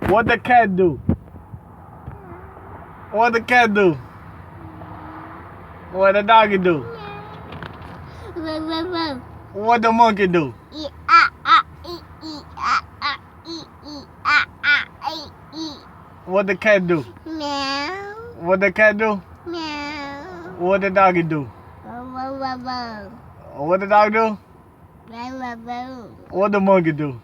What the cat do? What the cat do? What the doggy do? What the monkey do? What the cat do? Meow. What the cat do? Meow. What the doggy do? What the dog do? What the monkey do?